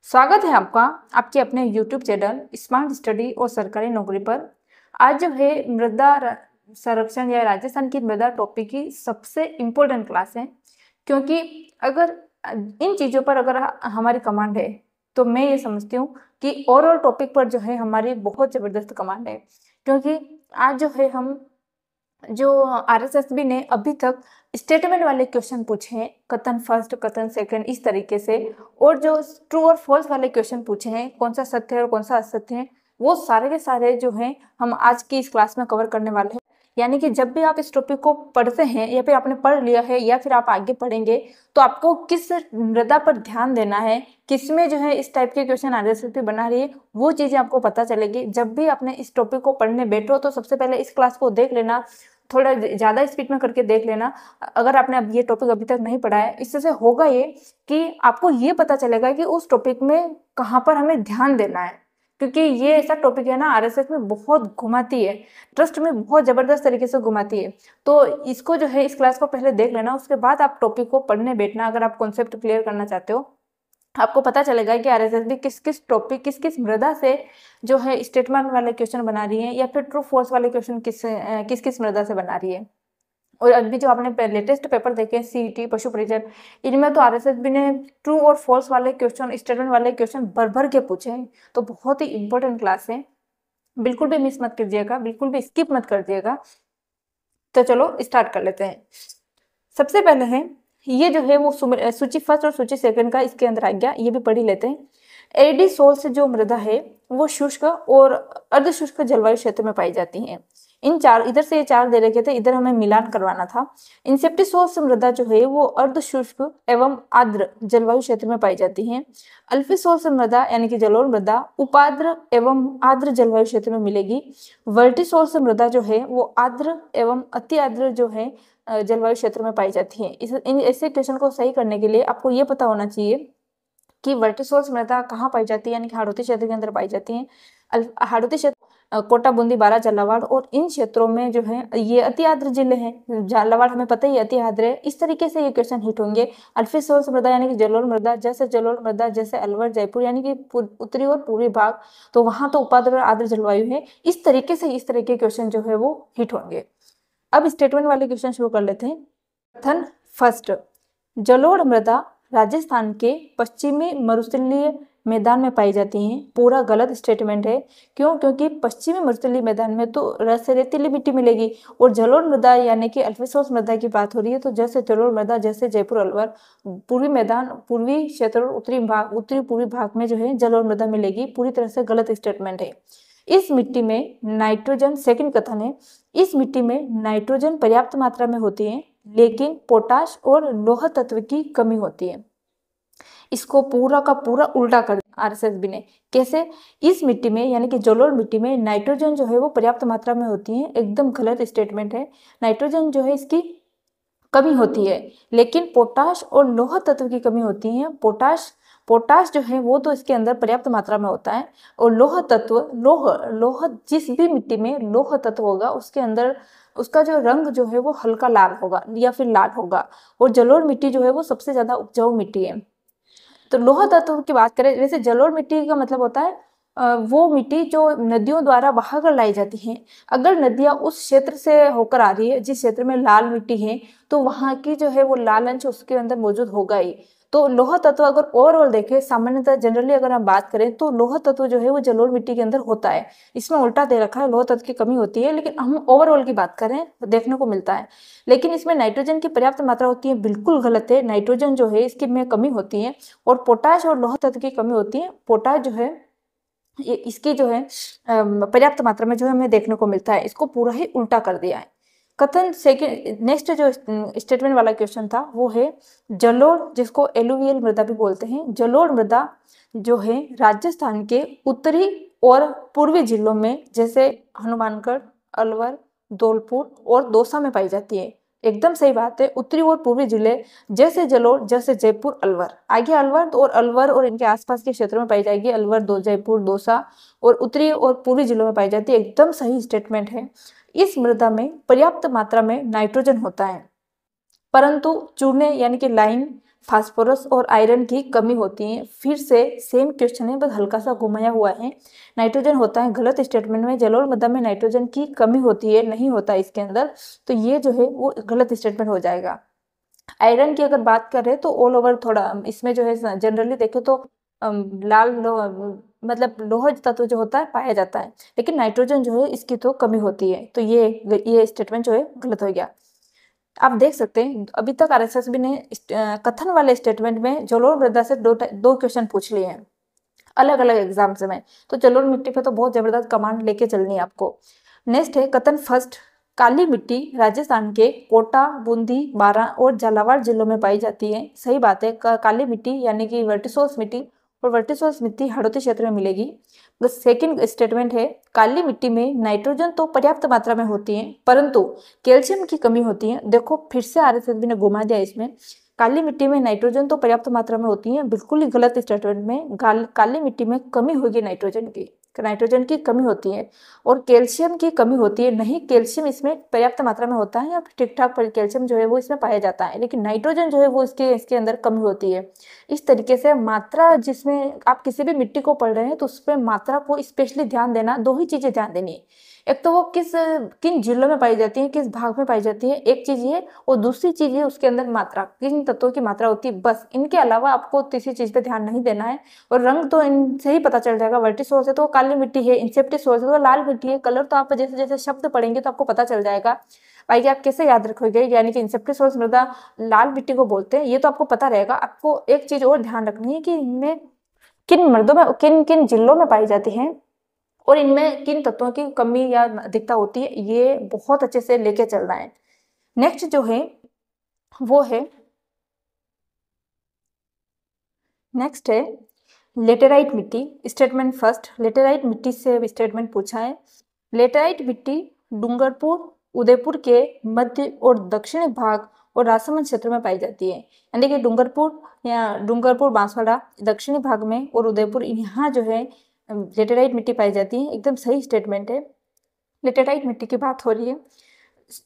स्वागत है आपका आपके अपने YouTube चैनल स्मार्ट स्टडी और सरकारी नौकरी पर। आज जो है मृदा संरक्षण या राजस्थान की मृदा टॉपिक की सबसे इम्पोर्टेंट क्लास है, क्योंकि अगर इन चीज़ों पर अगर हमारी कमांड है तो मैं ये समझती हूँ कि ओवरऑल टॉपिक पर जो है हमारी बहुत ज़बरदस्त कमांड है। क्योंकि आज जो है हम जो आरएसएसबी ने अभी तक स्टेटमेंट वाले क्वेश्चन पूछे हैं, कथन फर्स्ट कथन सेकंड इस तरीके से, और जो ट्रू और फॉल्स वाले क्वेश्चन पूछे हैं, कौन सा सत्य है और कौन सा असत्य है, वो सारे के सारे जो हैं हम आज की इस क्लास में कवर करने वाले हैं। यानी कि जब भी आप इस टॉपिक को पढ़ते हैं या फिर आपने पढ़ लिया है या फिर आप आगे पढ़ेंगे तो आपको किस मृदा पर ध्यान देना है, किसमें जो है इस टाइप के क्वेश्चन आरएसएसबी बना रही है, वो चीज़ें आपको पता चलेगी। जब भी आपने इस टॉपिक को पढ़ने बैठो तो सबसे पहले इस क्लास को देख लेना, थोड़ा ज़्यादा स्पीड में करके देख लेना। अगर आपने अब ये टॉपिक अभी तक नहीं पढ़ा है, इससे होगा ये कि आपको ये पता चलेगा कि उस टॉपिक में कहाँ पर हमें ध्यान देना है, क्योंकि ये ऐसा टॉपिक है ना आरएसएस में बहुत घुमाती है, ट्रस्ट में बहुत ज़बरदस्त तरीके से घुमाती है। तो इसको जो है इस क्लास को पहले देख लेना, उसके बाद आप टॉपिक को पढ़ने बैठना। अगर आप कॉन्सेप्ट क्लियर करना चाहते हो, आपको पता चलेगा कि आरएसएसबी किस किस टॉपिक किस किस मृदा से जो है स्टेटमेंट वाले क्वेश्चन बना रही है या फिर ट्रू फॉल्स वाले क्वेश्चन किस किस मृदा से बना रही है। और अभी जो आपने लेटेस्ट पेपर देखे सीईटी पशु परिचय, इनमें तो आरएसएसबी ने ट्रू और फॉल्स वाले क्वेश्चन स्टेटमेंट वाले क्वेश्चन भर भर के पूछे हैं। तो बहुत ही इंपॉर्टेंट क्लास है, बिल्कुल भी मिस मत कीजिएगा, बिल्कुल भी स्किप मत कर दिएगा। तो चलो स्टार्ट कर लेते हैं। सबसे पहले है ये जो है वो सूची फर्स्ट और सूची सेकंड का इसके अंदर आ गया, ये भी पढ़ ही लेते हैं। एडी सोल से जो मृदा है वो शुष्क और अर्धशुष्क जलवायु क्षेत्र में पाई जाती है। इन चार, इधर से ये चार दे रखे थे, इधर हमें मिलान करवाना था। इंसेप्टिसोल से मृदा जो है वो अर्धशुष्क एवं आर्द्र जलवायु क्षेत्र में पाई जाती है। अल्फिसोल से मृदा यानी कि जलोढ़ मृदा उपाद्र एवं आर्द्र जलवायु क्षेत्र में मिलेगी। वर्टिसोल से मृदा जो है वो आर्द्र एवं अति आर्द्र जो है जलवायु क्षेत्र में पाई जाती है। इन ऐसे क्वेश्चन को सही करने के लिए आपको ये पता होना चाहिए कि वर्टिसोल्स मृदा कहाँ पाई जाती है, यानी कि हाड़ौती क्षेत्र के अंदर पाई जाती है। हाड़ौती क्षेत्र कोटा, बूंदी, बारा, झालावाड़ और इन क्षेत्रों में जो है ये अति आर्द्र जिले हैं। झालावाड़ हमें पता ही अति आर्द्र है। इस तरीके से ये क्वेश्चन हिट होंगे। अल्फिसोल्स मृदा यानी कि जलोढ़ मृदा, जैसे अलवर, जयपुर यानी कि उत्तरी और पूर्वी भाग, तो वहां तो उपाद्र और आर्द्र जलवायु है। इस तरीके से इस तरह के क्वेश्चन जो है वो हिट होंगे। अब स्टेटमेंट वाले क्वेश्चन शुरू कर लेते हैं। कथन फर्स्ट, जलोढ़ मृदा राजस्थान के पश्चिमी मरुस्थलीय मैदान में पाई जाती हैं। पूरा गलत स्टेटमेंट है। क्यों? क्योंकि पश्चिमी मरुस्थलीय मैदान में तो रेतीली मिट्टी मिलेगी, और जलोढ़ मृदा यानी कि अल्फिसोल्स मृदा की बात हो रही है। तो जैसे जलोढ़ मृदा, जैसे जयपुर, अलवर, पूर्वी मैदान, पूर्वी क्षेत्र और उत्तरी पूर्वी भाग में जो है जलोढ़ मृदा मिलेगी। पूरी तरह से गलत स्टेटमेंट है। इस मिट्टी में नाइट्रोजन, सेकंड कथन है, इस मिट्टी में नाइट्रोजन पर्याप्त मात्रा में होती है, लेकिन पोटाश और लौह तत्व की कमी होती है। इसको पूरा का पूरा उल्टा कर आरएसएसबी ने। कैसे? इस मिट्टी में यानी कि जलोढ़ मिट्टी में नाइट्रोजन जो है वो पर्याप्त मात्रा में होती है। एकदम गलत स्टेटमेंट है। नाइट्रोजन जो है इसकी कमी होती है, लेकिन पोटाश और लौह तत्व की कमी होती है। पोटाश जो है वो तो इसके अंदर पर्याप्त मात्रा में होता है, और लौह तत्व, लौह जिस भी मिट्टी में लौह तत्व होगा उसके अंदर उसका जो रंग जो है वो हल्का लाल होगा या फिर लाल होगा। और जलोढ़ मिट्टी जो है वो सबसे ज्यादा उपजाऊ मिट्टी है। तो लौह तत्व की बात करें, वैसे जलोढ़ मिट्टी का मतलब होता है वो मिट्टी जो नदियों द्वारा बहाकर लाई जाती है। अगर नदियां उस क्षेत्र से होकर आ रही है जिस क्षेत्र में लाल मिट्टी है, तो वहां की जो है वो लाल अंश उसके अंदर मौजूद होगा ही। तो लौह तत्व अगर ओवरऑल देखें, सामान्यतः जनरली अगर हम बात करें तो लौह तत्व जो है वो जलोढ़ मिट्टी के अंदर होता है। इसमें उल्टा दे रखा है, लौह तत्व की कमी होती है, लेकिन हम ओवरऑल की बात करें देखने को मिलता है। लेकिन इसमें नाइट्रोजन की पर्याप्त मात्रा होती है, बिल्कुल गलत है। नाइट्रोजन जो है इसकी में कमी होती है, और पोटाश और लौह तत्व की कमी होती है। पोटाश जो है इसकी जो है पर्याप्त मात्रा में जो है हमें देखने को मिलता है। इसको पूरा ही उल्टा कर दिया है। कथन सेकंड, नेक्स्ट जो स्टेटमेंट वाला क्वेश्चन था वो है जलोढ़, जिसको एलुवियल मृदा भी बोलते हैं। जलोढ़ मृदा जो है राजस्थान के उत्तरी और पूर्वी जिलों में जैसे हनुमानगढ़, अलवर, धौलपुर और दौसा में पाई जाती है। एकदम सही बात है। उत्तरी और पूर्वी जिले जैसे जलोढ़, जैसे जयपुर, अलवर, आगे अलवर और इनके आसपास के क्षेत्रों में पाई जाएगी। अलवर, जयपुर, दौसा और उत्तरी और पूर्वी जिलों में पाई जाती है। एकदम सही स्टेटमेंट है। इस मृदा में पर्याप्त मात्रा में नाइट्रोजन होता है, परंतु चूने यानी कि लाइम, फास्फोरस और आयरन की कमी होती है। फिर से सेम क्वेश्चन है, बस हल्का सा घुमाया हुआ है। नाइट्रोजन होता है गलत स्टेटमेंट में, जलोढ़ मृदा में नाइट्रोजन की कमी होती है, नहीं होता इसके अंदर, तो ये जो है वो गलत स्टेटमेंट हो जाएगा। आयरन की अगर बात करें तो ऑल ओवर थोड़ा इसमें जो है जनरली देखें तो लाल मतलब लोह तत्व जो होता है पाया जाता है, लेकिन नाइट्रोजन जो है इसकी तो कमी होती है, तो ये स्टेटमेंट जो है गलत हो गया। आप देख सकते हैं अभी तक आरएसएसबी ने कथन वाले स्टेटमेंट में जलोढ़ मृदा से दो क्वेश्चन पूछ लिए हैं अलग अलग एग्जाम्स में, तो जलोढ़ मिट्टी पे तो बहुत जबरदस्त कमांड लेके चलनी है आपको। नेक्स्ट है कथन फर्स्ट, काली मिट्टी राजस्थान के कोटा, बूंदी, बारां और झालावाड़ जिलों में पाई जाती है। सही बात है, काली मिट्टी यानी कि वर्टिसोस मिट्टी, और वर्टिसोस मिट्टी हड़ौती क्षेत्र में मिलेगी। सेकंड स्टेटमेंट है काली मिट्टी में नाइट्रोजन तो पर्याप्त मात्रा में होती है, परंतु कैल्शियम की कमी होती है। देखो फिर से आरएसएसबी ने घुमा दिया इसमें, काली मिट्टी में नाइट्रोजन तो पर्याप्त मात्रा में होती है, बिल्कुल ही गलत स्टेटमेंट में। काली मिट्टी में कमी होगी नाइट्रोजन की कमी होती है, और कैल्शियम की कमी होती है नहीं, कैल्शियम इसमें पर्याप्त मात्रा में होता है या ठीक ठाक कैल्शियम जो है वो इसमें पाया जाता है, लेकिन नाइट्रोजन जो है वो इसके अंदर कमी होती है। इस तरीके से मात्रा, जिसमें आप किसी भी मिट्टी को पढ़ रहे हैं तो उस पर मात्रा को स्पेशली ध्यान देना, दो ही चीजें ध्यान देनी है, एक तो वो किन जिलों में पाई जाती है, किस भाग में पाई जाती है, एक चीज ये, और दूसरी चीज ये उसके अंदर मात्रा, किन तत्वों की मात्रा होती है, बस इनके अलावा आपको तीसरी चीज पे ध्यान नहीं देना है। और रंग तो इनसे ही पता चल जाएगा, वर्टिसोर्स है तो काली मिट्टी है, इंसेप्टिक सोर्स है तो लाल मिट्टी है, कलर तो आप जैसे जैसे शब्द पढ़ेंगे तो आपको पता चल जाएगा। भाई आप कैसे याद रखोगे, यानी कि इंसेप्टिक सोर्स मृदा लाल मिट्टी को बोलते हैं, ये तो आपको पता रहेगा। आपको एक चीज और ध्यान रखनी है कि इनमें किन मृदों में किन किन जिलों में पाई जाती है और इनमें किन तत्वों की कमी या अधिकता होती है, ये बहुत अच्छे से लेके चलना है। नेक्स्ट जो है वो है नेक्स्ट है लेटेराइट मिट्टी। स्टेटमेंट फर्स्ट, लेटेराइट मिट्टी से स्टेटमेंट पूछा है। लेटेराइट मिट्टी डूंगरपुर, उदयपुर के मध्य और दक्षिणी भाग और राजसमंद क्षेत्र में पाई जाती है, यानी कि डूंगरपुर बांसवाड़ा दक्षिणी भाग में और उदयपुर, यहाँ जो है लेटेराइट मिट्टी पाई जाती है। एकदम सही स्टेटमेंट है, लेटेराइट मिट्टी की बात हो रही है।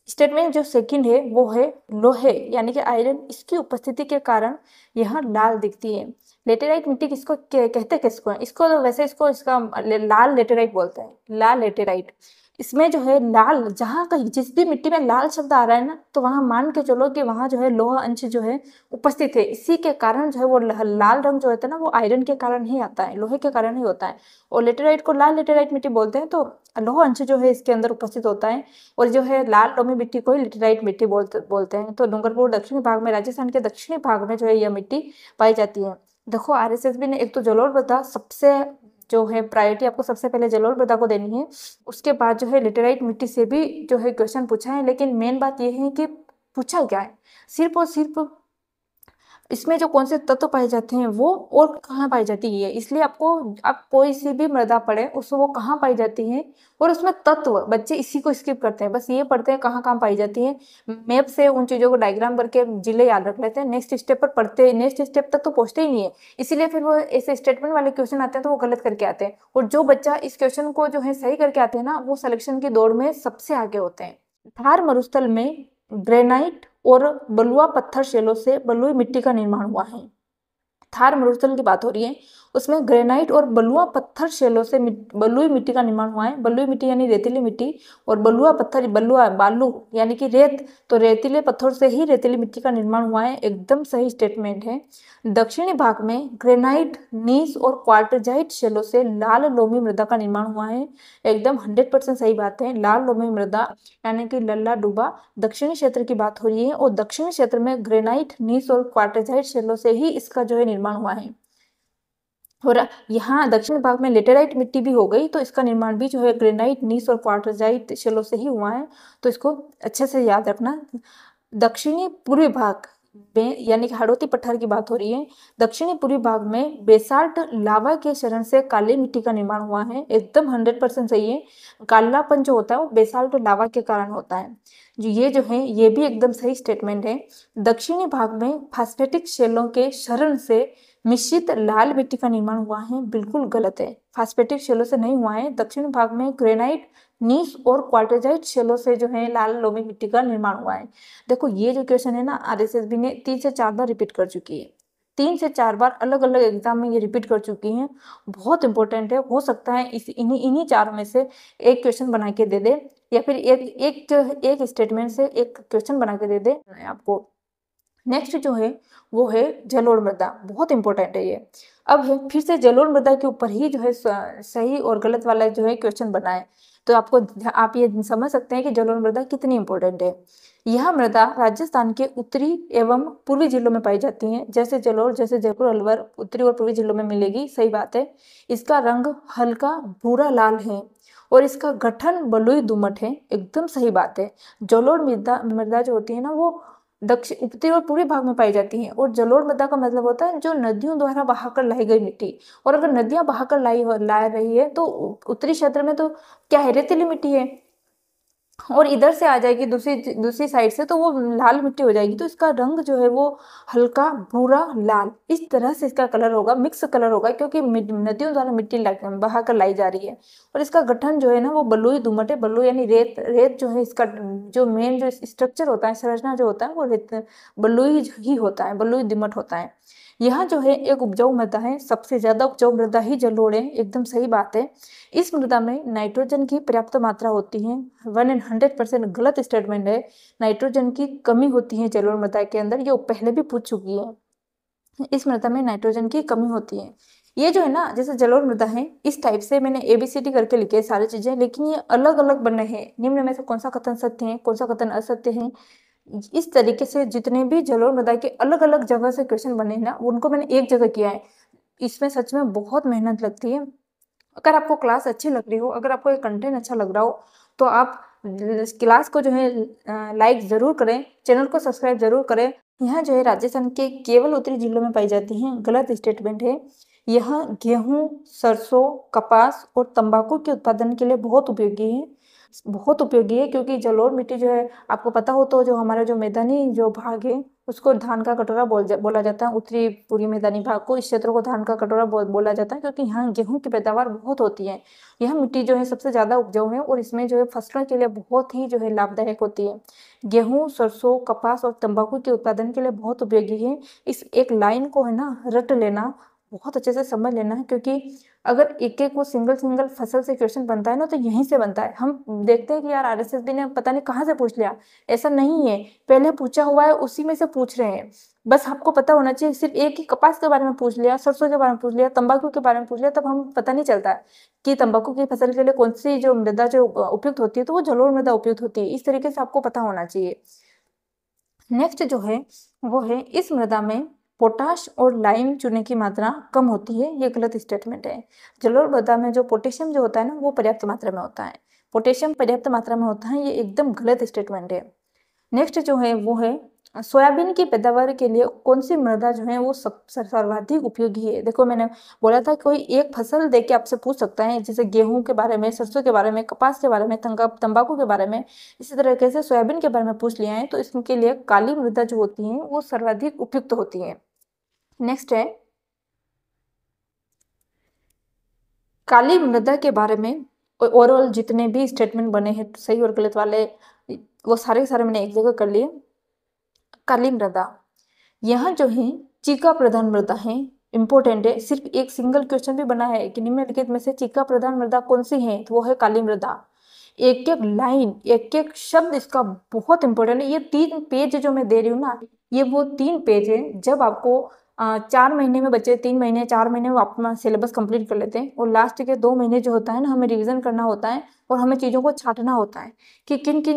स्टेटमेंट जो सेकंड है वो है लोहे यानी कि आयरन, इसकी उपस्थिति के कारण यह लाल दिखती है। लेटेराइट मिट्टी किसको कहते हैं, किसको है इसको, तो वैसे इसका लाल लेटेराइट बोलते हैं, लाल लेटेराइट। इसमें जो है लाल, जहाँ कहीं जिस भी मिट्टी में लाल शब्द आ रहा है ना, तो वहां मान के चलो कि वहां जो है लोहा अंश जो है उपस्थित है, इसी के कारण जो है वो लाल रंग जो होता है ना, वो आयरन के कारण ही आता है, लोहे के कारण ही होता है। और लेटेराइट को लाल लेटेराइट मिट्टी बोलते हैं, तो लोहा अंश जो है इसके अंदर उपस्थित होता है। और जो है लाल लोमी मिट्टी को ही लेटेराइट मिट्टी बोलते हैं। तो डूंगरपुर दक्षिणी भाग में, राजस्थान के दक्षिणी भाग में जो है यह मिट्टी पाई जाती है। देखो आरएसएसबी ने एक तो जलोढ़ मृदा सबसे जो है प्रायोरिटी आपको सबसे पहले जलोढ़ मृदा को देनी है, उसके बाद जो है लेटेराइट मिट्टी से भी जो है क्वेश्चन पूछा है। लेकिन मेन बात यह है कि पूछा क्या है, सिर्फ और सिर्फ इसमें जो कौन से तत्व पाए जाते हैं वो और कहाँ पाई जाती है, इसलिए आपको आप कोई सी भी मृदा पढ़े उसको वो कहाँ पाई जाती है और उसमें तत्व, बच्चे इसी को स्किप करते हैं, बस ये पढ़ते हैं कहाँ कहाँ पाई जाती है, मैप से उन चीज़ों को डायग्राम करके जिले याद रख लेते हैं, नेक्स्ट स्टेप पर पढ़ते हैं, नेक्स्ट स्टेप तक तो पहुँचते ही नहीं है, इसीलिए फिर वो ऐसे स्टेटमेंट वाले क्वेश्चन आते हैं तो वो गलत करके आते हैं। और जो बच्चा इस क्वेश्चन को जो है सही करके आते हैं ना, वो सिलेक्शन की दौड़ में सबसे आगे होते हैं। थार मरुस्थल में ग्रेनाइट और बलुआ पत्थर शैलों से बलुई मिट्टी का निर्माण हुआ है। थार मरुस्थल की बात हो रही है, उसमें ग्रेनाइट और बलुआ पत्थर शैलों से बलुई मिट्टी का निर्माण हुआ है। बलुई मिट्टी यानी रेतीली मिट्टी, और बलुआ पत्थर बालू यानी कि रेत, तो रेतीले पत्थर से ही रेतीली मिट्टी का निर्माण हुआ है। एकदम सही स्टेटमेंट है। दक्षिणी भाग में ग्रेनाइट, नीस और क्वार्टजाइट शैलों से लाल लोमी मृदा का निर्माण हुआ है। एकदम 100% सही बात है। लाल लोमी मृदा यानी कि लल्ला डूबा दक्षिणी क्षेत्र की बात हो रही है, और दक्षिणी क्षेत्र में ग्रेनाइट, नीस और क्वार्टजाइट शैलों से ही इसका जो है निर्माण हुआ है। और यहाँ दक्षिण भाग में लेटेराइट मिट्टी भी हो गई, तो इसका निर्माण भी जो है ग्रेनाइट, नीस और क्वार्टजाइट शैलों से ही हुआ है, तो इसको अच्छे से याद रखना। दक्षिणी पूर्वी भाग में यानी कि हाड़ौती पठार की बात हो रही है, दक्षिणी पूर्वी भाग में बेसाल्ट लावा के शरण से काली मिट्टी का निर्माण हुआ है। एकदम 100% सही है। कालापन जो होता है वो बेसाल्ट लावा के कारण होता है। जो है ये भी एकदम सही स्टेटमेंट है। दक्षिणी भाग में फास्फेटिक शैलों के शरण से मिश्रित लाल मिट्टी का निर्माण हुआ है, बिल्कुल गलत है। फास्फेटिक शैलों से नहीं हुआ है। दक्षिण भाग में ग्रेनाइट, नीस और क्वार्टेजाइट शेलों से जो है लाल लोमी मिट्टी का निर्माण हुआ है। देखो ये जो क्वेश्चन है ना आरएसएसबी ने 3 से 4 बार रिपीट कर चुकी है, 3 से 4 बार अलग अलग एग्जाम में ये रिपीट कर चुकी हैं। बहुत इंपॉर्टेंट है, हो सकता है इस इन्हीं चारों में से एक क्वेश्चन बना के दे दे, या फिर एक स्टेटमेंट से एक क्वेश्चन बना के दे दे आपको। नेक्स्ट जो है वो है जलोढ़ मृदा, बहुत इंपॉर्टेंट है ये। अब है फिर से जलोढ़ मृदा के ऊपर ही जो है सही और गलत वाला जो है क्वेश्चन बनाए, तो आप ये समझ सकते हैं कि जलोढ़ मृदा कितनी इंपॉर्टेंट है। यह मृदा राजस्थान के उत्तरी एवं पूर्वी जिलों में पाई जाती है, जैसे जलोढ़, जैसे जयपुर, अलवर उत्तरी और पूर्वी जिलों में मिलेगी, सही बात है। इसका रंग हल्का भूरा लाल है और इसका गठन बलुई दोमट है, एकदम सही बात है। जलोढ़ मृदा जो होती है ना वो दक्षिण उत्तरी और पूर्वी भाग में पाई जाती हैं, और जलोढ़ मृदा का मतलब होता है जो नदियों द्वारा बहाकर लाई गई मिट्टी। और अगर नदियां बहाकर ला रही है तो उत्तरी क्षेत्र में तो क्या है, रेतीली मिट्टी है, और इधर से आ जाएगी दूसरी साइड से तो वो लाल मिट्टी हो जाएगी, तो इसका रंग जो है वो हल्का भूरा लाल, इस तरह से इसका कलर होगा, मिक्स कलर होगा, क्योंकि नदियों द्वारा मिट्टी बहाकर लाई जा रही है। और इसका गठन जो है ना वो बलुई दोमट है, बलुई यानी रेत, रेत जो है इसका जो मेन जो स्ट्रक्चर होता है, संरचना जो होता है वो रेत बलुई ही होता है, बलुई दोमट होता है। यह जो है एक उपजाऊ मृदा है, सबसे ज्यादा उपजाऊ मृदा ही जलोढ़ है, एकदम सही बात है। इस मृदा में नाइट्रोजन की पर्याप्त मात्रा होती है, 100% गलत स्टेटमेंट है। नाइट्रोजन की कमी होती है जलोढ़ मृदा के अंदर, ये पहले भी पूछ चुकी है। इस मृदा में नाइट्रोजन की कमी होती है। ये जो है ना जैसे जलोढ़ मृदा है, इस टाइप से मैंने ABCD करके लिखे है सारी चीजें, लेकिन ये अलग अलग बने हैं। निम्न में से कौन सा कथन सत्य है, कौन सा कथन असत्य है, इस तरीके से जितने भी जलोढ़ मृदा के अलग अलग जगह से क्वेश्चन बने हैं ना उनको मैंने एक जगह किया है। इसमें सच में बहुत मेहनत लगती है। अगर आपको क्लास अच्छी लग रही हो, अगर आपको ये कंटेंट अच्छा लग रहा हो, तो आप क्लास को जो है लाइक जरूर करें, चैनल को सब्सक्राइब जरूर करें। यह जो है राजस्थान के केवल उत्तरी जिलों में पाई जाती हैं, गलत स्टेटमेंट है। यह गेहूं, सरसों, कपास और तंबाकू के उत्पादन के लिए बहुत उपयोगी है, बहुत उपयोगी है, क्योंकि जलोढ़ मिट्टी जो है आपको पता हो तो जो हमारा जो मैदानी जो भाग है उसको धान का कटोरा बोला जाता है। उत्तरी पूर्वी मैदानी भाग को, इस क्षेत्र को धान का कटोरा बोला जाता है, क्योंकि यहाँ गेहूं की पैदावार बहुत होती है। यह मिट्टी जो है सबसे ज्यादा उपजाऊ है और इसमें जो है फसलों के लिए बहुत ही जो है लाभदायक होती है। गेहूं, सरसों, कपास और तंबाकू के उत्पादन के लिए बहुत उपयोगी है। इस एक लाइन को है ना रट लेना, बहुत अच्छे से समझ लेना है, क्योंकि अगर एक एक वो सिंगल फसल से क्वेश्चन बनता है ना तो यहीं से बनता है। हम देखते हैं कि यार RSSB ने पता नहीं कहाँ से पूछ लिया, ऐसा नहीं है, पहले पूछा हुआ है उसी में से पूछ रहे हैं। बस आपको पता होना चाहिए, सिर्फ एक ही कपास के बारे में पूछ लिया, सरसों के बारे में पूछ लिया, तंबाकू के बारे में पूछ लिया, तब हम पता नहीं चलता कि तंबाकू की फसल के लिए कौन सी जो मृदा जो उपयुक्त होती है, तो वो जलोढ़ मृदा उपयुक्त होती है। इस तरीके से आपको पता होना चाहिए। नेक्स्ट जो है वो है इस मृदा में पोटाश और लाइम चूने की मात्रा कम होती है, ये गलत स्टेटमेंट है। जलोढ़ मृदा में जो पोटेशियम जो होता है ना वो पर्याप्त मात्रा में होता है, पोटेशियम पर्याप्त मात्रा में होता है, ये एकदम गलत स्टेटमेंट है। नेक्स्ट जो है वो है सोयाबीन की पैदावार के लिए कौन सी मृदा जो है वो सर्वाधिक उपयोगी है। देखो मैंने बोला था कोई एक फसल देख के आपसे पूछ सकता है, जैसे गेहूं के बारे में, सरसों के बारे में, कपास के बारे में, तंबाकू के बारे में, इसी तरीके से सोयाबीन के बारे में पूछ लिया है, तो इसके लिए काली मृदा जो होती है वो सर्वाधिक उपयुक्त होती है। नेक्स्ट है काली मृदा के बारे में ओवरऑल जितने भी स्टेटमेंट बने हैं सही और गलत वाले, वो सारे के सारे मैंने एक जगह कर लिए। काली मृदा, यह जो है चीका प्रधान मृदा है, इंपॉर्टेंट है। सिर्फ एक सिंगल क्वेश्चन भी बना है कि निम्नलिखित में से चीका प्रधान मृदा कौन सी है, तो वो है काली मृदा। एक एक लाइन, एक एक शब्द इसका बहुत इंपॉर्टेंट है। ये 3 पेज जो मैं दे रही हूँ ना, ये वो 3 पेज है। जब आपको 4 महीने में बच्चे 3 महीने 4 महीने वो अपना सिलेबस कंप्लीट कर लेते हैं, और लास्ट के 2 महीने जो होता है ना हमें रिवीजन करना होता है और हमें चीज़ों को छांटना होता है कि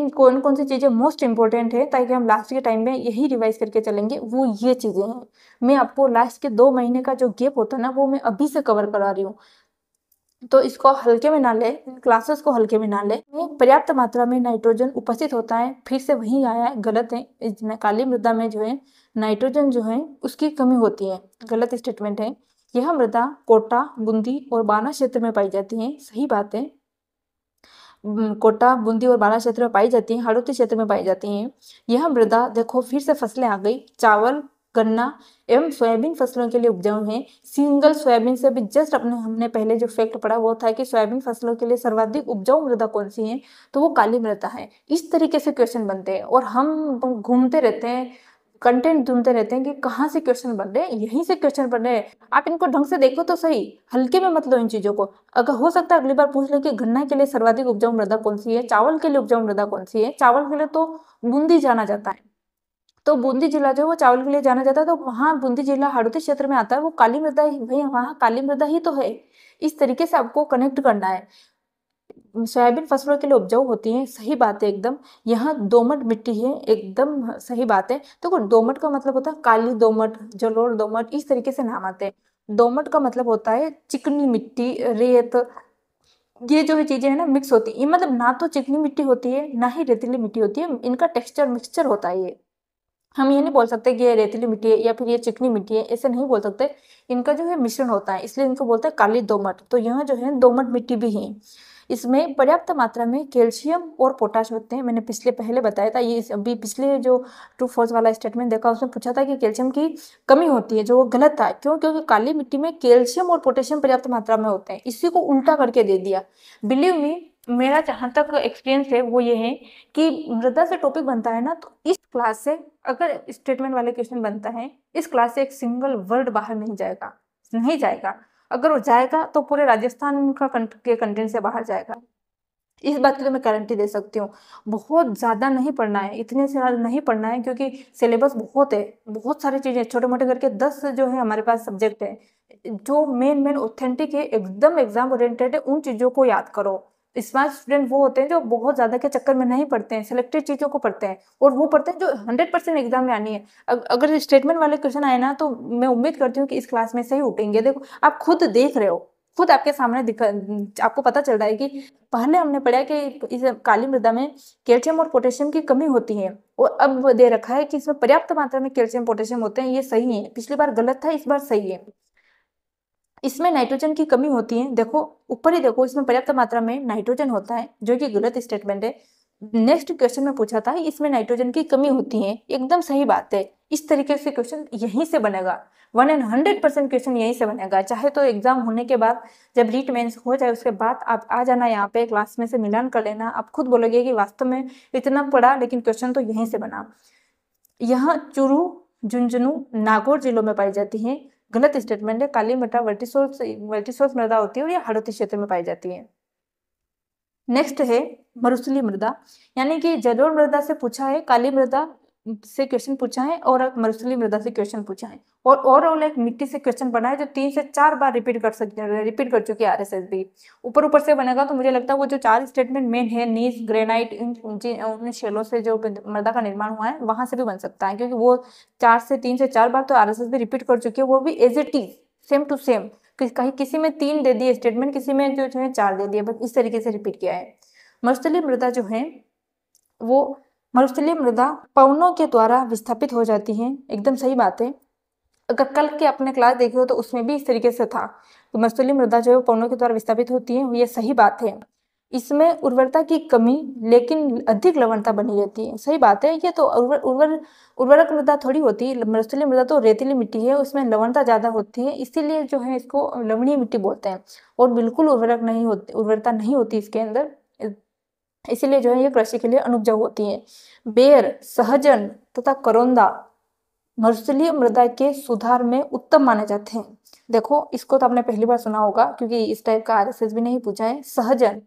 कौन कौन सी चीज़ें मोस्ट इंपॉर्टेंट है, ताकि हम लास्ट के टाइम में यही रिवाइज करके चलेंगे। वो ये चीज़ें हैं, मैं आपको लास्ट के 2 महीने का जो गैप होता है ना वो मैं अभी से कवर करा रही हूँ, तो इसको हल्के में ना ले, क्लासेस को हल्के में ना ले। पर्याप्त मात्रा में नाइट्रोजन उपस्थित होता है, फिर से वही आया है, गलत है। काली मृदा में जो है नाइट्रोजन जो है उसकी कमी होती है, गलत स्टेटमेंट है। यह मृदा कोटा, बूंदी और बाना क्षेत्र में पाई जाती है, सही बात है। कोटा, बूंदी और बाना क्षेत्र में पाई जाती है, हाड़ौती क्षेत्र में पाई जाती है। यह मृदा देखो फिर से फसलें आ गई, चावल, गन्ना एवं सोयाबीन फसलों के लिए उपजाऊ है। सिंगल सोयाबीन से भी जस्ट हमने पहले जो फैक्ट पढ़ा वो था कि सोयाबीन फसलों के लिए सर्वाधिक उपजाऊ मृदा कौन सी है, तो वो काली मृदा है। इस तरीके से क्वेश्चन बनते हैं और हम घूमते रहते हैं, कंटेंट ढूंढते रहते हैं कि कहाँ से क्वेश्चन बन रहे हैं, यहीं से क्वेश्चन बन रहे हैं। आप इनको ढंग से देखो तो सही, हल्के में मत लो इन चीजों को। अगर हो सकता है अगली बार पूछ ले कि गन्ना के लिए सर्वाधिक उपजाऊ मृदा कौन सी है, चावल के लिए उपजाऊ मृदा कौन सी है। चावल के लिए तो बूंदी जाना जाता है, तो बूंदी जिला जो है वो चावल के लिए जाना जाता है, तो वहाँ बूंदी जिला हाड़ौती क्षेत्र में आता है, वो काली मृदा ही भाई, वहाँ काली मृदा ही तो है। इस तरीके से आपको कनेक्ट करना है। सोयाबीन फसलों के लिए उपजाऊ होती है, सही बात है एकदम। यहाँ दोमट मिट्टी है, एकदम सही बात है। तो दोमट का मतलब होता है काली दोमट, जलोढ़ दोमट, इस तरीके से नाम आते हैं। दोमट का मतलब होता है चिकनी मिट्टी, रेत, ये जो है चीजें है ना मिक्स होती है। ये मतलब ना तो चिकनी मिट्टी होती है ना ही रेतीली मिट्टी होती है, इनका टेक्सचर मिक्सचर होता है। ये हम ये नहीं बोल सकते कि ये रेतीली मिट्टी है या फिर ये चिकनी मिट्टी है, ऐसे नहीं बोल सकते। इनका जो है मिश्रण होता है, इसलिए इनको बोलते हैं काली दोमट। तो यहाँ जो है दोमट मिट्टी भी है। इसमें पर्याप्त मात्रा में कैल्शियम और पोटाश होते हैं। मैंने पहले बताया था, ये अभी पिछले जो ट्रू फॉल्स वाला स्टेटमेंट देखा उसमें पूछा था कि कैल्शियम की कमी होती है, जो वो गलत था। क्यों? क्योंकि काली मिट्टी में कैल्शियम और पोटेशियम पर्याप्त मात्रा में होते हैं। इसी को उल्टा करके दे दिया। बिलीव मी, मेरा जहां तक एक्सपीरियंस है वो ये है कि मृदा से टॉपिक बनता है ना, तो इस क्लास से अगर स्टेटमेंट वाले क्वेश्चन बनता है, इस क्लास से एक सिंगल वर्ड बाहर नहीं जाएगा, नहीं जाएगा। अगर वो जाएगा तो पूरे राजस्थान के कंटेंट से बाहर जाएगा। इस बात की तो मैं गारंटी दे सकती हूँ। बहुत ज़्यादा नहीं पढ़ना है, इतने से ज़्यादा नहीं पढ़ना है, क्योंकि सिलेबस बहुत है, बहुत सारी चीज़ें छोटे मोटे करके 10 जो है हमारे पास सब्जेक्ट है। जो मेन ऑथेंटिक है, एकदम एग्जाम ओरिएंटेड है, उन चीज़ों को याद करो। स्मार्ट स्टूडेंट वो होते हैं जो बहुत ज़्यादा के चक्कर में नहीं पढ़ते हैं, सिलेक्टेड चीज़ों को पढ़ते हैं, और वो पढ़ते हैं जो 100% एग्जाम में आनी है। अगर स्टेटमेंट वाले क्वेश्चन आए ना, तो मैं उम्मीद करती हूँ कि इस क्लास में सही उठेंगे। देखो आप खुद देख रहे हो, खुद आपके सामने आपको पता चल रहा है कि पहले हमने पढ़ा कि इस काली मृदा में कैल्शियम और पोटेशियम की कमी होती है, और अब दे रखा है कि इसमें पर्याप्त मात्रा में कैल्शियम पोटेशियम होते हैं। ये सही है, पिछली बार गलत था, इस बार सही है। इसमें नाइट्रोजन की कमी होती है, देखो ऊपर ही देखो, इसमें पर्याप्त मात्रा में नाइट्रोजन होता है, जो कि गलत स्टेटमेंट है। नेक्स्ट क्वेश्चन में पूछा था इसमें नाइट्रोजन की कमी होती है, एकदम सही बात है। इस तरीके से क्वेश्चन यहीं से बनेगा, 100% क्वेश्चन यहीं से बनेगा। चाहे तो एग्जाम होने के बाद जब रीट मेंस हो जाए उसके बाद आप आ जाना यहाँ पे क्लास में से मिलान कर लेना, आप खुद बोलोगे कि वास्तव में इतना पढ़ा लेकिन क्वेश्चन तो यहीं से बना। यहाँ चूरू, झुंझुनू, नागौर जिलों में पाई जाती है, गलत स्टेटमेंट है। काली मृदा वर्टिसोर्स मृदा होती है और ये हाड़ौती क्षेत्र में पाई जाती है। नेक्स्ट है मरुस्थलीय मृदा, यानी कि जलोढ़ मृदा से पूछा है, काली मृदा से क्वेश्चन पूछा है और मरुस्थलीय मृदा से क्वेश्चन पूछा है, और ओवरऑल एक मिट्टी से क्वेश्चन बना है जो 3 से 4 बार रिपीट कर चुकी है आरएसएस भी। ऊपर से बनेगा तो मुझे लगता है वो जो 4 स्टेटमेंट मेन है, नीस, ग्रेनाइट, इन शैलों से जो मृदा का निर्माण हुआ है वहां से भी बन सकता है, क्योंकि वो 3 से 4 बार तो आरएसएस भी रिपीट कर चुकी है, वो भी as it is same to same. कहीं किसी में 3 दे दिए स्टेटमेंट, किसी में जो है 4 दे दिए, बस इस तरीके से रिपीट किया है। मरुस्थलीय मृदा जो है वो मरुस्थलीय मृदा पवनों के द्वारा विस्थापित हो जाती है, एकदम सही बात है। अगर कल के अपने क्लास देखे हो तो उसमें भी इस तरीके से था, तो मरुस्थलीय मृदा जो है पवनों के द्वारा विस्थापित होती है, ये सही बात है। इसमें उर्वरता की कमी लेकिन अधिक लवणता बनी रहती है, सही बात है। ये तो उर्वरक मृदा थोड़ी होती है, मरुस्थलीय मृदा तो रेतीली मिट्टी है, उसमें लवणता ज्यादा होती है, इसीलिए जो है इसको लवणीय मिट्टी बोलते हैं, और बिल्कुल उर्वरता नहीं होती इसके अंदर, इसीलिए जो है ये कृषि के लिए अनुपजाऊ होती है। बेर, सहजन तथा करोंदा मरुस्थलीय मृदा के सुधार में उत्तम माने जाते हैं। देखो इसको तो आपने पहली बार सुना होगा, क्योंकि इस टाइप का आरएसएस भी नहीं पूछा है। सहजन,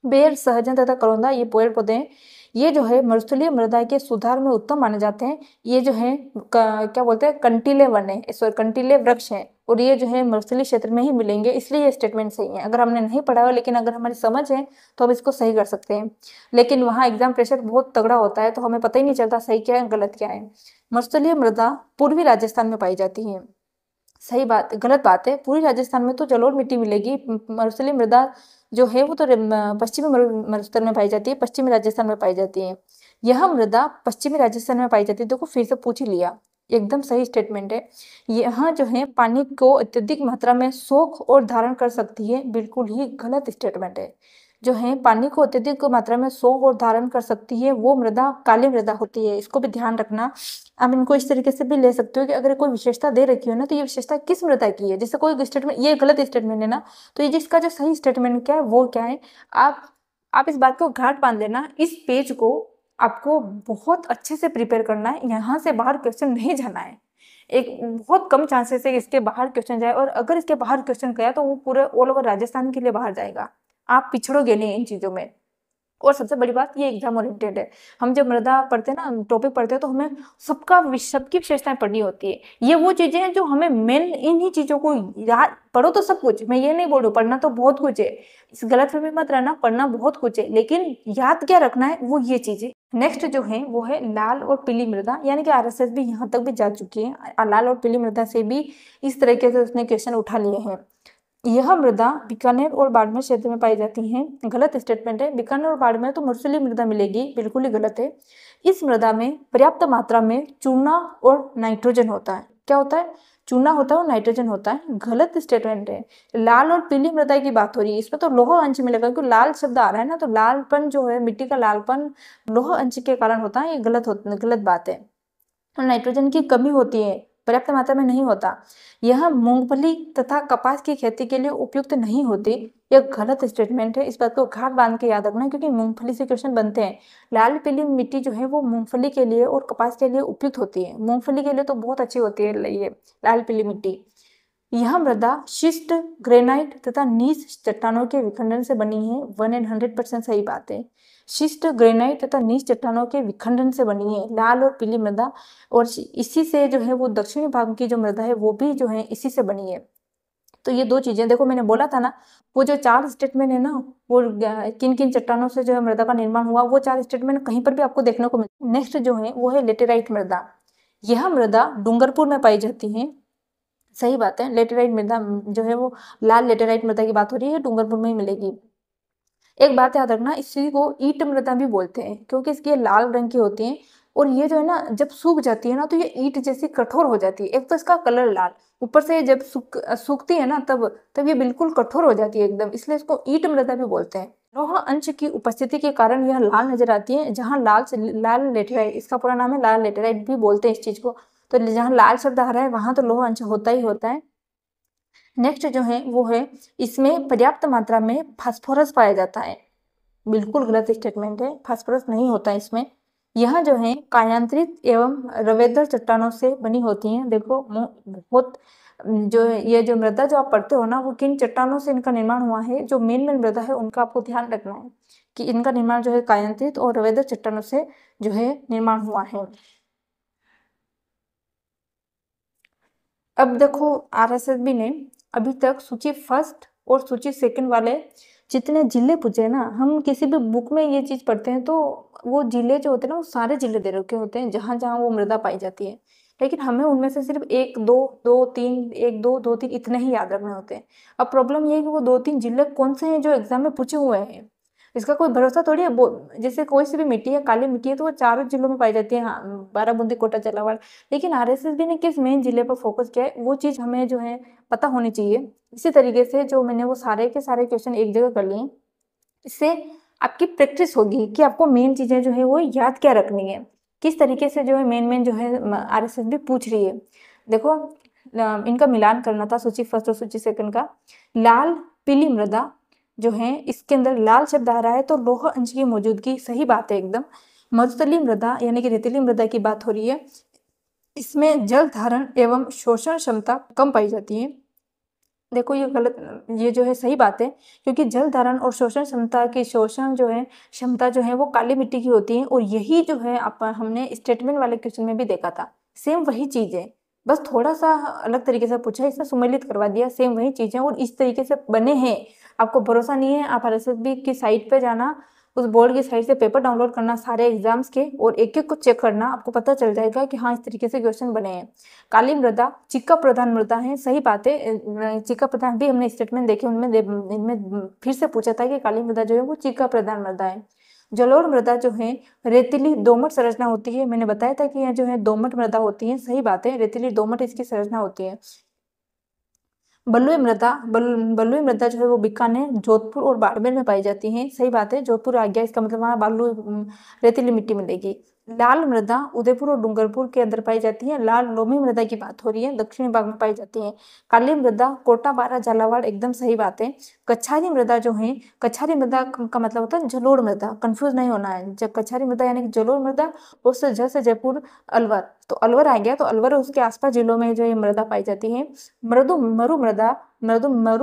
बेर, सहजन तथा करोंदा ये पेड़ पौधे हैं, ये जो है मरुस्थलीय मृदा के सुधार में उत्तम माने जाते हैं। ये जो है क्या बोलते हैं, कंटीले वन है, सॉरी कंटीले वृक्ष हैं, और ये जो है मरुस्थलीय क्षेत्र में ही मिलेंगे, इसलिए ये स्टेटमेंट सही है। अगर हमने नहीं पढ़ा हो लेकिन अगर हमारी समझ है तो हम इसको सही कर सकते हैं, लेकिन वहाँ एग्जाम प्रेशर बहुत तगड़ा होता है तो हमें पता ही नहीं चलता सही क्या है गलत क्या है। मरुस्थलीय मृदा पूर्वी राजस्थान में पाई जाती है, सही बात, गलत बात है। पूरी राजस्थान में तो जलोढ़ मिट्टी मिलेगी, मरुस्थलीय मृदा जो है वो तो पश्चिमी मरुस्थल में पाई जाती है, पश्चिमी राजस्थान में पाई जाती है। यह मृदा पश्चिमी राजस्थान में पाई जाती है, देखो फिर से पूछ ही लिया, एकदम सही स्टेटमेंट है। यहाँ जो है पानी को अत्यधिक मात्रा में सोख और धारण कर सकती है, बिल्कुल ही गलत स्टेटमेंट है। जो है पानी को अत्यधिक मात्रा में सोख और धारण कर सकती है, वो मृदा काली मृदा होती है। इसको भी ध्यान रखना। आप इनको इस तरीके से भी ले सकते हो कि अगर कोई विशेषता दे रखी हो ना, तो ये विशेषता किस मृदा की है। जैसे कोई स्टेटमेंट, ये गलत स्टेटमेंट है ना, तो ये जिसका जो सही स्टेटमेंट क्या है वो क्या है, आप इस बात को गांठ बांध लेना। इस पेज को आपको बहुत अच्छे से प्रिपेयर करना है, यहाँ से बाहर क्वेश्चन नहीं जाना है। एक बहुत कम चांसेस है कि इसके बाहर क्वेश्चन जाए, और अगर इसके बाहर क्वेश्चन गया तो वो पूरे ऑल ओवर राजस्थान के लिए बाहर जाएगा। आप पिछड़ोगे नहीं इन चीजों में। और सबसे बड़ी बात, ये एग्जाम ओरिएंटेड है। हम जब मृदा पढ़ते हैं ना, टॉपिक पढ़ते हैं, तो हमें सबकी विशेषताएं पढ़नी होती है। ये वो चीजें हैं जो हमें मेन, इन्हीं चीजों को याद पढ़ो तो सब कुछ, मैं ये नहीं बोल रही हूँ पढ़ना तो बहुत कुछ है, इस गलतफहमी मत रहना, पढ़ना बहुत कुछ है, लेकिन याद क्या रखना है वो ये चीजें। नेक्स्ट जो है वो है लाल और पीली मृदा, यानी कि आरएसएस भी यहाँ तक भी जा चुकी है। लाल और पीली मृदा से भी इस तरीके से उसने क्वेश्चन उठा लिए हैं। यह मृदा बीकानेर और बाड़मेर क्षेत्र में पाई जाती है। गलत स्टेटमेंट है, बीकानेर और बाड़मेर तो मरुस्थलीय मृदा मिलेगी, बिल्कुल ही गलत है। इस मृदा में पर्याप्त मात्रा में चूना और नाइट्रोजन होता है। क्या होता है? चूना होता है और नाइट्रोजन होता है। गलत स्टेटमेंट है। लाल और पीली मृदा की बात हो रही है, इसमें तो लोह अंश मिलेगा, क्योंकि लाल शब्द आ रहा है ना, तो लालपन जो है, मिट्टी का लालपन लोह अंश के कारण होता है, ये गलत बात है। नाइट्रोजन की कमी होती है, पर्याप्त मात्रा में नहीं होता। यह मूंगफली तथा कपास की खेती के लिए उपयुक्त नहीं होती, यह गलत स्टेटमेंट है। इस बात को घाट बांध के याद रखना, क्योंकि मूंगफली से क्वेश्चन बनते हैं। लाल पीली मिट्टी जो है वो मूंगफली के लिए और कपास के लिए उपयुक्त होती है। मूंगफली के लिए तो बहुत अच्छी होती है ये लाल पीली मिट्टी। यह मृदा शिस्ट, ग्रेनाइट तथा नीस चट्टानों के विखंडन से बनी है। 100% सही बात है। शिस्ट, ग्रेनाइट तथा नीस चट्टानों के विखंडन से बनी है लाल और पीली मृदा, और इसी से जो है वो दक्षिणी भाग की जो मृदा है वो भी जो है इसी से बनी है। तो ये दो चीजें, देखो मैंने बोला था ना, वो जो 4 स्टेटमेंट है ना, वो किन किन चट्टानों से जो है मृदा का निर्माण हुआ, वो 4 स्टेटमेंट कहीं पर भी आपको देखने को मिलता है। नेक्स्ट जो है वो है लेटेराइट मृदा। यह मृदा डूंगरपुर में पाई जाती है। सही बात है। लेटेराइट मृदा जो है वो लाल लेटेराइट मृदा की बात हो रही है, डूंगरपुर में ही मिलेगी। एक बात याद रखना, इसी को ईट मृदा भी बोलते हैं, क्योंकि इसकी ये लाल रंग की होती है, और ये जो है ना जब सूख जाती है ना, तो ये ईट जैसी कठोर हो जाती है। एक तो इसका कलर लाल, ऊपर से जब सूखती है ना, तब ये बिल्कुल कठोर हो जाती है एकदम, इसलिए इसको ईट मृदा भी बोलते हैं। लौह अंश की उपस्थिति के कारण यह लाल नजर आती है। जहाँ लाल लेटेराइट, इसका पूरा नाम है लाल लेटेराइट भी बोलते हैं इस चीज को। तो जहाँ लाल शब्द आ रहा है वहां तो लोह अंश होता ही होता है। नेक्स्ट जो है वो है, इसमें पर्याप्त मात्रा में फास्फोरस पाया जाता है। बिल्कुल गलत स्टेटमेंट है, फास्फोरस नहीं होता है इसमें। यह जो है कायांतरित एवं रवेदर चट्टानों से बनी होती हैं। देखो बहुत जो ये जो मृदा जो आप पढ़ते हो ना, वो किन चट्टानों से इनका निर्माण हुआ है, जो मेन मृदा है उनका आपको ध्यान रखना है कि इनका निर्माण जो है कायांतरित और रवेदर चट्टानों से जो है निर्माण हुआ है। अब देखो आरएसएसबी ने अभी तक सूची फर्स्ट और सूची सेकंड वाले जितने जिले पूछे ना, हम किसी भी बुक में ये चीज पढ़ते हैं तो वो जिले जो होते हैं ना, वो सारे जिले दे रखे होते हैं जहां जहां वो मृदा पाई जाती है, लेकिन हमें उनमें से सिर्फ 1 2 2 3 1 2 2 3 इतने ही याद रखने होते हैं। अब प्रॉब्लम ये है कि वो 2 3 जिले कौन से हैं जो एग्जाम में पूछे हुए हैं, इसका कोई भरोसा थोड़ी है। जैसे कोई सी भी मिट्टी है, काली मिट्टी है, तो वो 4 जिलों में पाई जाती है, हाँ, बाराबूंदी, कोटा, झालावाड़। लेकिन आरएसएसबी ने किस मेन जिले पर फोकस किया है, वो चीज हमें जो है पता होनी चाहिए। इसी तरीके से जो मैंने वो सारे के सारे क्वेश्चन एक जगह कर लिए, इससे आपकी प्रैक्टिस होगी कि आपको मेन चीजें जो है वो याद क्या रखनी है, किस तरीके से जो है मेन जो है आरएसएसबी पूछ रही है। देखो इनका मिलान करना था, सूची फर्स्ट और सूची सेकंड का। लाल पीली मृदा जो है, इसके अंदर लाल शब्द आ रहा है तो लोह अंश की मौजूदगी, सही बात है एकदम। मरुस्थलीय मृदा यानी कि रेतीली मृदा की बात हो रही है, इसमें जल धारण एवं शोषण क्षमता कम पाई जाती है। देखो ये गलत, ये जो है सही बात है, क्योंकि जल धारण और शोषण क्षमता की शोषण जो है क्षमता जो है वो काली मिट्टी की होती है, और यही जो है हमने स्टेटमेंट वाले क्वेश्चन में भी देखा था। सेम वही चीज है, बस थोड़ा सा अलग तरीके से पूछा, इसमें सुमेलित करवा दिया। सेम वही चीजें और इस तरीके से बने हैं। आपको भरोसा नहीं है, आप आरएसएसबी की साइट पे जाना, उस बोर्ड की साइट से पेपर डाउनलोड करना सारे एग्जाम्स के, और एक एक को चेक करना, आपको पता चल जाएगा कि हाँ इस तरीके से क्वेश्चन बने हैं। काली मृदा चिक्का प्रधान मृदा है, सही बात है। चिक्का प्रधान भी हमने स्टेटमेंट देखे, उनमें इनमें फिर से पूछा था कि काली मृदा जो है वो चिक्का प्रधान मृदा है। जलोढ़ मृदा जो है रेतीली दोमट संरचना होती है, मैंने बताया था कि यह जो है दोमट मृदा होती है, सही बात है, रेतीली दोमट इसकी संरचना होती है। बलुई मृदा जो है वो बीकानेर, जोधपुर और बाड़मेर में पाई जाती है। सही बात है, जोधपुर आ गया, इसका मतलब वहाँ रेतीली मिट्टी मिलेगी। लाल मृदा उदयपुर और डूंगरपुर के अंदर पाई जाती है। लाल लोमी मृदा की बात हो रही है, दक्षिणी भाग में पाई जाती है। काली मृदा कोटा, बारा, झालावाड़, एकदम सही बात है। कछारी मृदा जो है, कछारी मृदा का मतलब होता है जलोढ़ मृदा, कंफ्यूज नहीं होना है। जब कछारी मृदा यानी कि जलोढ़ मृदा, उससे जैसे जयपुर, अलवर, तो अलवर आ गया, तो अलवर और उसके आसपास जिलों में जो ये मृदा पाई जाती है। मरु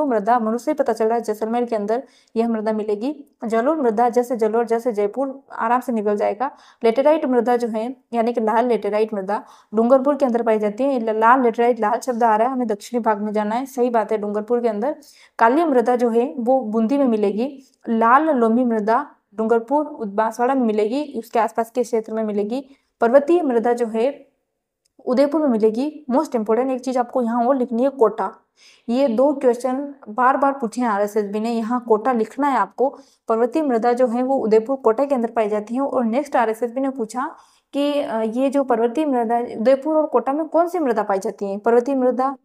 मृदा मनु से पता चल रहा है जैसलमेर के अंदर यह मृदा मिलेगी। जलोढ़ मृदा जैसे जलोढ़, जैसे जयपुर, आराम से निकल जाएगा। लेटेराइट मृदा जो है यानी कि लाल लेटेराइट मृदा डूंगरपुर के अंदर पाई जाती है। लाल लेटेराइट, लाल शब्द आ रहा है, हमें दक्षिणी भाग में जाना है। सही बात है, डूंगरपुर के अंदर। काली मृदा जो है वो बूंदी में मिलेगी। लाल लोमी मृदा डूंगरपुर, बांसवाड़ा में मिलेगी, उसके आसपास के क्षेत्र में मिलेगी। पर्वतीय मृदा जो है उदयपुर में मिलेगी। मोस्ट इंपोर्टेंट एक चीज आपको यहाँ और लिखनी है, कोटा। ये 2 क्वेश्चन बार बार पूछे आरएसएसबी ने, यहाँ कोटा लिखना है आपको। पर्वतीय मृदा जो है वो उदयपुर, कोटा के अंदर पाई जाती है। और नेक्स्ट आरएसएसबी ने पूछा कि ये जो पर्वतीय मृदा उदयपुर और कोटा में कौन सी मृदा पाई जाती है? पर्वतीय मृदा,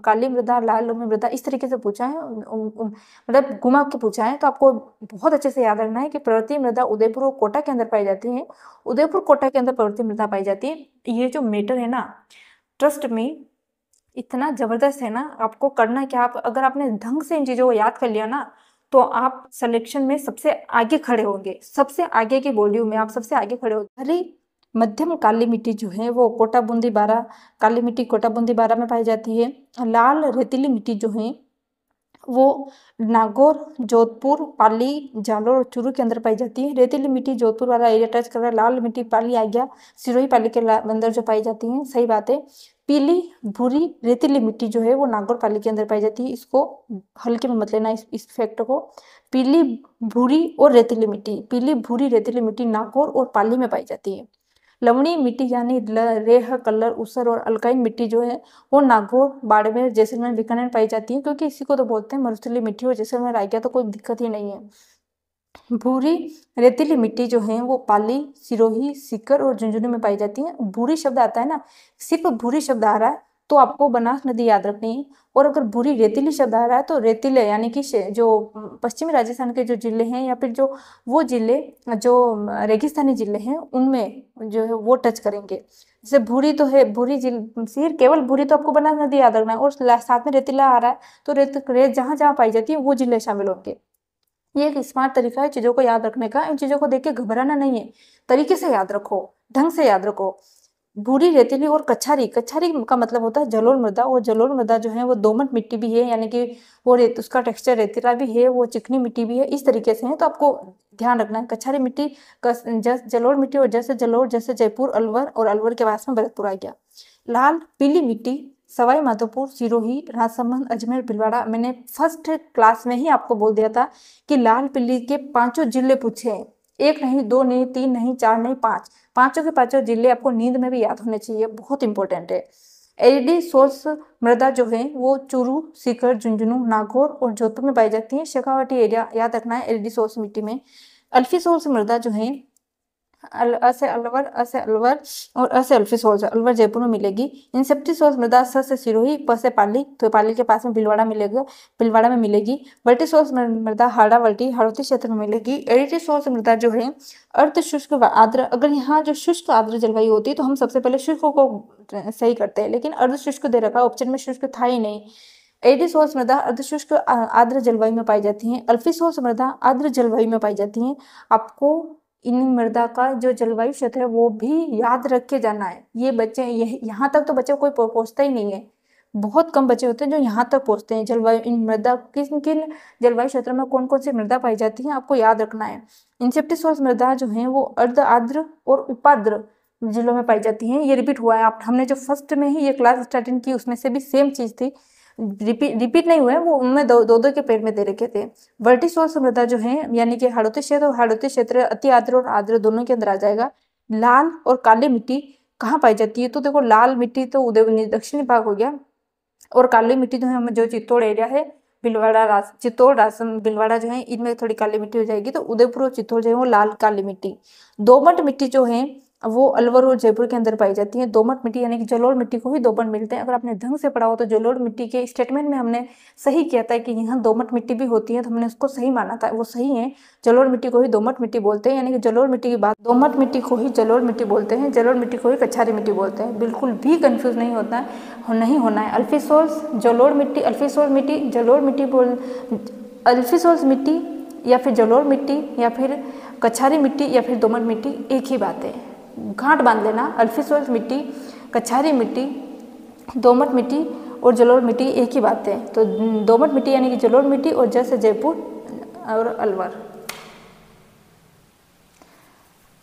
काली मृदा, लाल लोमी मृदा, इस तरीके से पूछा है, मतलब घुमा के पूछा है। तो आपको बहुत अच्छे से याद रखना है कि पर्वतीय मृदा उदयपुर और कोटा के अंदर पाई जाती है। उदयपुर, कोटा के अंदर पर्वतीय मृदा पाई जाती है। ये जो मैटर है ना, ट्रस्ट में इतना जबरदस्त है ना, आपको करना क्या, आप अगर आपने ढंग से इन चीजों को याद कर लिया ना, तो आप सिलेक्शन में सबसे आगे खड़े होंगे, सबसे आगे की वॉल्यूम में आप सबसे आगे खड़े होंगे। हरी मध्यम काली मिट्टी जो है वो कोटा बूंदी बारा, काली मिट्टी कोटा बूंदी बारा में पाई जाती है। लाल रेतीली मिट्टी जो है वो नागौर, जोधपुर, पाली, जालोर और चूरू के अंदर पाई जाती है। रेतीली मिट्टी जोधपुर वाला एरिया टच कर रहा है। लाल मिट्टी पाली आ गया, सिरोही पाली के अंदर जो पाई जाती है। सही बात है। पीली भूरी रेतीली मिट्टी जो है वो नागौर पाली के अंदर पाई जाती है। इसको हल्के में मत लेना, इस फैक्ट को। पीली भूरी और रेतीली मिट्टी, पीली भूरी रेतीली मिट्टी नागौर और पाली में पाई जाती है। लवणीय मिट्टी यानी रेह, कलर, ऊसर और अल्काइन मिट्टी जो है वो नागौर, बाड़मेर, जैसलमेर, बीकानेर पाई जाती है, क्योंकि इसी को तो बोलते हैं मरुस्थलीय मिट्टी। और जैसलमेर आ गया तो कोई दिक्कत ही नहीं है। भूरी रेतीली मिट्टी जो है वो पाली, सिरोही, सीकर और झुंझुनू में पाई जाती है। भूरी शब्द आता है ना, सिर्फ भूरी शब्द आ रहा है तो आपको बनास नदी याद रखनी है। और अगर भूरी रेतीली शब्द आ रहा है तो रेतीले यानी कि जो पश्चिमी राजस्थान के जो जिले हैं, या फिर जो वो जिले जो रेगिस्तानी जिले हैं, उनमें जो है वो टच करेंगे। जैसे भूरी तो है, भूरी सिर्फ केवल भूरी तो आपको बनास नदी याद रखना है, और साथ में रेतीला आ रहा है तो रेत जहाँ जहाँ पाई जाती है वो जिले शामिल होंगे। ये एक स्मार्ट तरीका है चीजों को याद रखने का। इन चीजों को देख के घबराना नहीं है, तरीके से याद रखो, ढंग से याद रखो। भूरी रेतीली और कछारी, कछारी का मतलब होता है जलोढ़ मृदा। और जलोढ़ मृदा जो है वो दोमट मिट्टी भी है, यानी कि वो उसका टेक्सचर रेतीला भी है, वो चिकनी मिट्टी भी है, इस तरीके से है। तो आपको ध्यान रखना है कछारी मिट्टी, जलोढ़ मिट्टी, और जैसे जयपुर, अलवर, और अलवर के पास में भरतपुर आ गया। लाल पीली मिट्टी सवाई माधोपुर, सिरोही, राजसमंद, अजमेर, भीलवाड़ा। मैंने फर्स्ट क्लास में ही आपको बोल दिया था कि लाल पीली के 5 जिले पूछे हैं, 1 नहीं, 2 नहीं, 3 नहीं, 4 नहीं, 5, पांचों के 5 जिले आपको नींद में भी याद होने चाहिए, बहुत इंपॉर्टेंट है। एरिडी सोल्स मृदा जो है वो चूरू, सीकर, झुंझुनू, नागौर और जोधपुर में पाई जाती है। शेखावाटी एरिया याद रखना है एरिडी सोल्स मिट्टी में। अल्फी सोल्स मृदा जो है अलवर और अल्फी सोल्स अलवर, जयपुर में मिलेगी। इंसेप्टी सोल्स मृदा से सिरोही, प से पाली, तो पाली के पास में भीलवाड़ा मिलेगा, भीलवाड़ा में मिलेगी। वल्टी सोल्स मृदा हाड़ावल्टी, हाड़ौती क्षेत्र में मिलेगी। एरिडी सोल्स मृदा जो है अर्ध शुष्क व आर्द्र, अगर यहाँ जो शुष्क आर्द्र जलवायु होती है तो हम सबसे पहले शुष्क को सही करते हैं, लेकिन अर्ध शुष्क दे रखा, ऑप्शन में शुष्क था ही नहीं। एरिडी सोल्स मृदा अर्धशुष्क आर्द्र जलवायु में पाई जाती है। अल्फी सोल्स मृदा आर्द्र जलवायु में पाई जाती है। आपको इन मृदा का जो जलवायु क्षेत्र है वो भी याद रख के जाना है। ये बच्चे यहाँ तक तो बच्चे कोई पहुंचता ही नहीं है, बहुत कम बच्चे होते हैं जो यहाँ तक पहुंचते हैं। जलवायु, इन मृदा किन किन जलवायु क्षेत्र में कौन कौन सी मृदा पाई जाती है आपको याद रखना है। इंसेप्टी सोल्स मृदा जो है वो अर्ध आर्द्र और उपाद्र जिलों में पाई जाती है। ये रिपीट हुआ है, आप हमने जो फर्स्ट में ही ये क्लास स्टार्टिंग की उसमें से भी सेम चीज थी, रिपीट नहीं हुआ है, वो उनमें दो के पेड़ में दे रखे थे। वर्टिसोल्स मृदा जो है यानी कि हाड़ौती क्षेत्र और हाड़ौती क्षेत्र अति आर्द्र और आर्द्र दोनों के अंदर आ जाएगा। लाल और काली मिट्टी कहाँ पाई जाती है? तो देखो लाल मिट्टी तो उदय दक्षिणी भाग हो गया, और काली मिट्टी जो है जो चित्तौड़ एरिया है, भीलवाड़ा, चित्तौड़, राजसमंद, भीलवाड़ा जो है इनमें थोड़ी काली मिट्टी हो जाएगी। तो उदयपुर और चित्तौड़ जो है वो लाल काली मिट्टी। दोमट मिट्टी जो है वो अलवर और जयपुर के अंदर पाई जाती है। दोमट मिट्टी यानी कि जलोढ़ मिट्टी को ही दोमट मिलते हैं। अगर आपने ढंग से पढ़ा हो तो जलोढ़ मिट्टी के स्टेटमेंट में हमने सही किया था कि यहाँ दोमट मिट्टी भी होती है, तो हमने उसको सही माना था, वो सही है। जलोढ़ मिट्टी को ही दोमट मिट्टी बोलते हैं, यानी कि जलोढ़ मिट्टी की बात, दोमट मिट्टी को ही जलोढ़ मिट्टी बोलते हैं, जलोढ़ मिट्टी को ही कछारी मिट्टी बोलते हैं। बिल्कुल भी कंफ्यूज नहीं होता है, नहीं होना है। अल्फीसोल्स जलोढ़ मिट्टी, अल्फीसोल मिट्टी जलोढ़ मिट्टी बोल, अल्फीसोल्स मिट्टी या फिर जलोढ़ मिट्टी या फिर कछारी मिट्टी या फिर दोमट मिट्टी एक ही बात है। गांठ बांध लेना, अल्फीसोल्स मिट्टी, कछारी मिट्टी, दोमट मिट्टी और जलोढ़ मिट्टी एक ही बात है। तो दोमट मिट्टी यानी कि जलोढ़ मिट्टी और जैसे जयपुर और अलवर।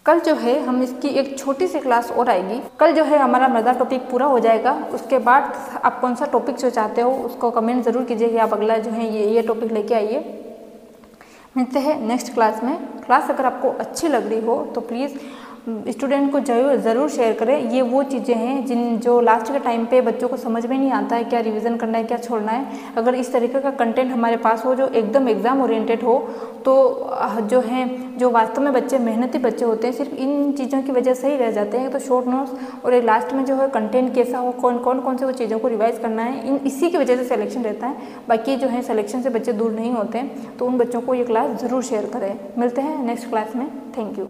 कल जो है हम इसकी एक छोटी सी क्लास और आएगी। कल जो है हमारा मृदा टॉपिक पूरा हो जाएगा। उसके बाद आप कौन सा टॉपिक जो चाहते हो उसको कमेंट ज़रूर कीजिए कि आप अगला जो है ये टॉपिक लेके आइए। मिलते हैं नेक्स्ट क्लास में। क्लास अगर आपको अच्छी लग रही हो तो प्लीज़ स्टूडेंट को ज़रूर शेयर करें। ये वो चीज़ें हैं जो लास्ट के टाइम पे बच्चों को समझ में नहीं आता है, क्या रिवीजन करना है, क्या छोड़ना है। अगर इस तरीके का कंटेंट हमारे पास हो जो एकदम एग्ज़ाम ओरिएंटेड हो, तो जो वास्तव में बच्चे मेहनती बच्चे होते हैं, सिर्फ इन चीज़ों की वजह से ही रह जाते हैं। तो शॉर्ट नोट्स और एक लास्ट में जो है कंटेंट कैसा हो, कौन से वो चीज़ों को रिवाइज करना है, इसी की वजह से सिलेक्शन रहता है। बाकी जो है सिलेक्शन से बच्चे दूर नहीं होते हैं। तो उन बच्चों को ये क्लास ज़रूर शेयर करें। मिलते हैं नेक्स्ट क्लास में। Thank you.